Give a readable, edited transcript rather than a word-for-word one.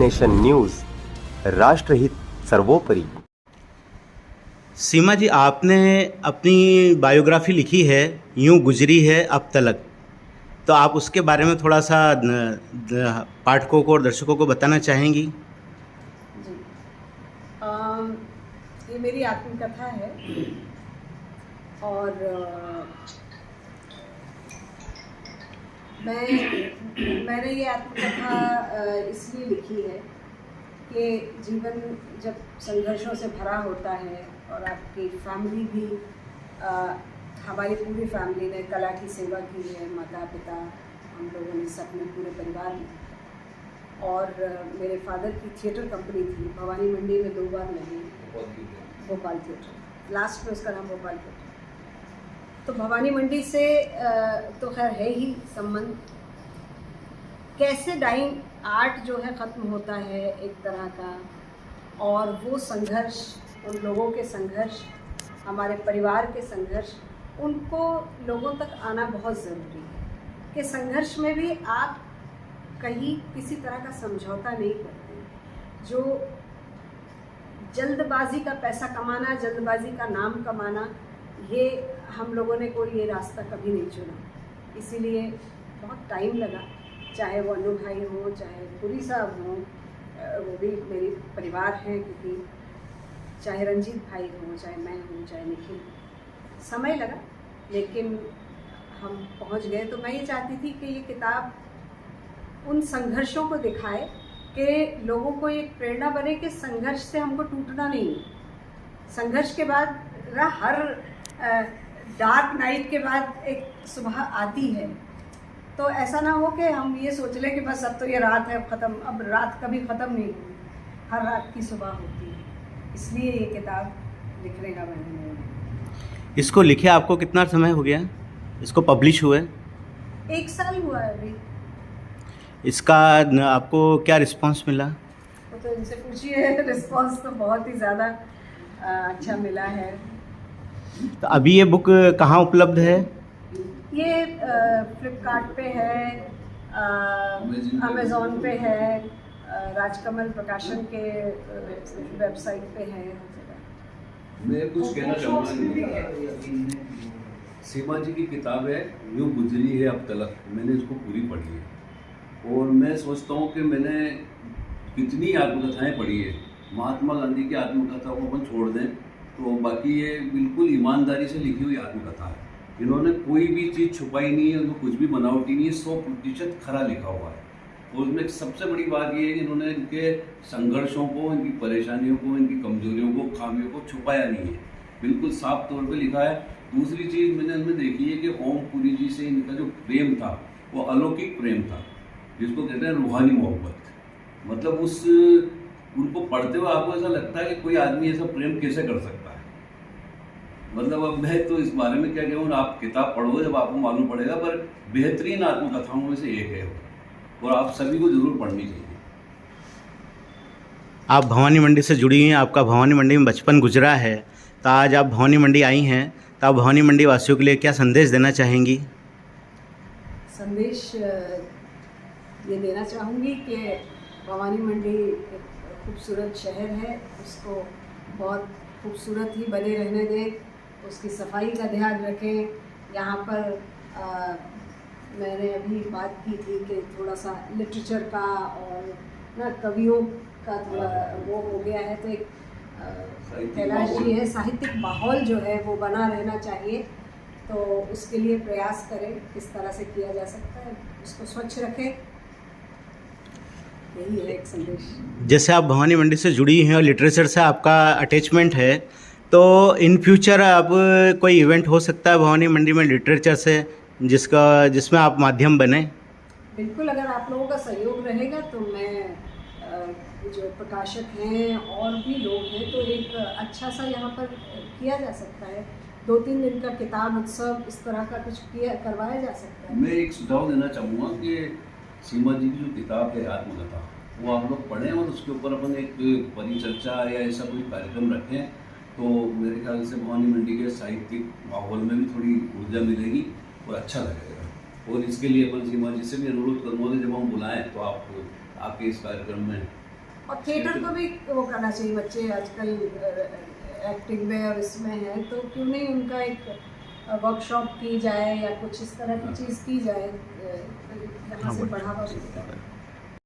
Nation news, राष्ट्रहित सर्वोपरि। सीमा जी, आपने अपनी बायोग्राफी लिखी है, यूं गुजरी है अब तलक, तो आप उसके बारे में थोड़ा सा पाठकों को और दर्शकों को बताना चाहेंगी? जी, ये मेरी आत्मकथा है और मैंने ये आत्मकथा इसलिए लिखी है कि जीवन जब संघर्षों से भरा होता है और आपकी फैमिली भी हमारी पूरी फैमिली ने कला की सेवा की है, माता पिता हम लोगों ने सबने पूरे परिवार में। और मेरे फादर की थिएटर कंपनी थी भवानी मंडी में 2 बार लगी, भोपाल थिएटर, लास्ट में उसका नाम भोपाल थिएटर। तो भवानी मंडी से तो खैर है ही संबंध। कैसे डाइंग आर्ट जो है ख़त्म होता है एक तरह का, और वो संघर्ष, उन लोगों के संघर्ष, हमारे परिवार के संघर्ष, उनको लोगों तक आना बहुत ज़रूरी है कि संघर्ष में भी आप कहीं किसी तरह का समझौता नहीं करते। जो जल्दबाजी का पैसा कमाना, जल्दबाजी का नाम कमाना, ये हम लोगों ने कोई ये रास्ता कभी नहीं चुना। इसीलिए बहुत टाइम लगा, चाहे वो अनु भाई हो, चाहे पुरी साहब हो, वो भी मेरी परिवार हैं, क्योंकि चाहे रंजीत भाई हो, चाहे मैं हूँ, चाहे निखिल, समय लगा लेकिन हम पहुँच गए। तो मैं ये चाहती थी कि ये किताब उन संघर्षों को दिखाए कि लोगों को एक प्रेरणा बने कि संघर्ष से हमको टूटना नहीं है। संघर्ष के बाद हर डार्क नाइट के बाद एक सुबह आती है, तो ऐसा ना हो कि हम ये सोच लें कि बस अब तो ये रात है, ख़त्म। अब रात कभी ख़त्म नहीं हुई, हर रात की सुबह होती है। इसलिए ये किताब लिखने का मैंने निर्णय। इसको लिखे आपको कितना समय हो गया, इसको पब्लिश हुए? 1 साल हुआ है अभी। इसका आपको क्या रिस्पांस मिला? वो तो इनसे पूछिए, रिस्पांस तो बहुत ही ज़्यादा अच्छा मिला है। तो अभी ये बुक कहाँ उपलब्ध है? ये फ्लिपकार्ट पे है, अमेज़ॉन पे है, राजकमल प्रकाशन के वेबसाइट पे है। मैं कुछ कहना चाहूँगा। सीमा जी की किताब है यूं गुजरी है अब तलक, मैंने इसको पूरी पढ़ी है और मैं सोचता हूँ कि मैंने कितनी आत्मकथाएं पढ़ी है। महात्मा गांधी की आत्मकथा को अपन छोड़ दें तो बाकी ये बिल्कुल ईमानदारी से लिखी हुई आत्मकथा है। इन्होंने कोई भी चीज़ छुपाई नहीं है, उनको कुछ भी बनावटी नहीं है, 100% खरा लिखा हुआ है। और उसमें सबसे बड़ी बात ये है कि इन्होंने इनके संघर्षों को, इनकी परेशानियों को, इनकी कमजोरियों को, खामियों को छुपाया नहीं है, बिल्कुल साफ तौर पे लिखा है। दूसरी चीज़ मैंने उनमें देखी है कि ओम पुरी जी से इनका जो प्रेम था वो अलौकिक प्रेम था, जिसको कहते हैं रूहानी मोहब्बत। मतलब उनको पढ़ते हुए आपको ऐसा लगता है कि कोई आदमी ऐसा प्रेम कैसे कर सकता है। मतलब अब मैं तो इस बारे में क्या कहूँ, आप किताब पढ़ोगे जब आपको मालूम पड़ेगा, पर बेहतरीन आत्मकथाओं में से एक है और आप सभी को जरूर पढ़नी चाहिए। आप भवानी मंडी से जुड़ी हैं, आपका भवानी मंडी में बचपन गुजरा है, तो आज आप भवानी मंडी आई हैं, तो आप भवानी मंडी वासियों के लिए क्या संदेश देना चाहेंगी? संदेश ये देना चाहूँगी कि भवानी मंडी एक खूबसूरत शहर है, उसको बहुत खूबसूरत ही बने रहने दें, उसकी सफाई का ध्यान रखें। यहाँ पर मैंने अभी बात की थी कि थोड़ा सा लिटरेचर का और ना कवियों का थोड़ा वो हो गया है, तो एक कैलाश जी है, साहित्यिक माहौल जो है वो बना रहना चाहिए। तो उसके लिए प्रयास करें, किस तरह से किया जा सकता है, उसको स्वच्छ रखें, यही है एक संदेश। जैसे आप भवानी मंडी से जुड़ी हैं और लिटरेचर से आपका अटैचमेंट है, तो इन फ्यूचर अब कोई इवेंट हो सकता है भवानी मंडी में लिटरेचर से जिसमें आप माध्यम बने? बिल्कुल, अगर आप लोगों का सहयोग रहेगा तो मैं जो प्रकाशक हैं और भी लोग हैं, तो एक अच्छा सा यहाँ पर किया जा सकता है। 2-3 दिन का किताब उत्सव, इस तरह का कुछ करवाया जा सकता है। मैं एक सुझाव देना चाहूँगा कि सीमा जी की जो किताब है आत्मकथा, वो आप लोग पढ़ें और उसके ऊपर अपन एक परिचर्चा या ऐसा कोई कार्यक्रम रखें, तो मेरे ख्याल से भवानी मंडी के साहित्यिक माहौल में भी थोड़ी ऊर्जा मिलेगी और अच्छा लगेगा। और इसके लिए अपन सीमा जी से भी अनुरोध करूँगा कि जब हम बुलाएं तो आप आके इस कार्यक्रम में और थिएटर को भी वो करना चाहिए, बच्चे आजकल एक्टिंग में और इसमें हैं, तो क्यों नहीं उनका एक वर्कशॉप की जाए या कुछ इस तरह की चीज़ की जाए, तो यहाँ से बढ़ावा मिलता है।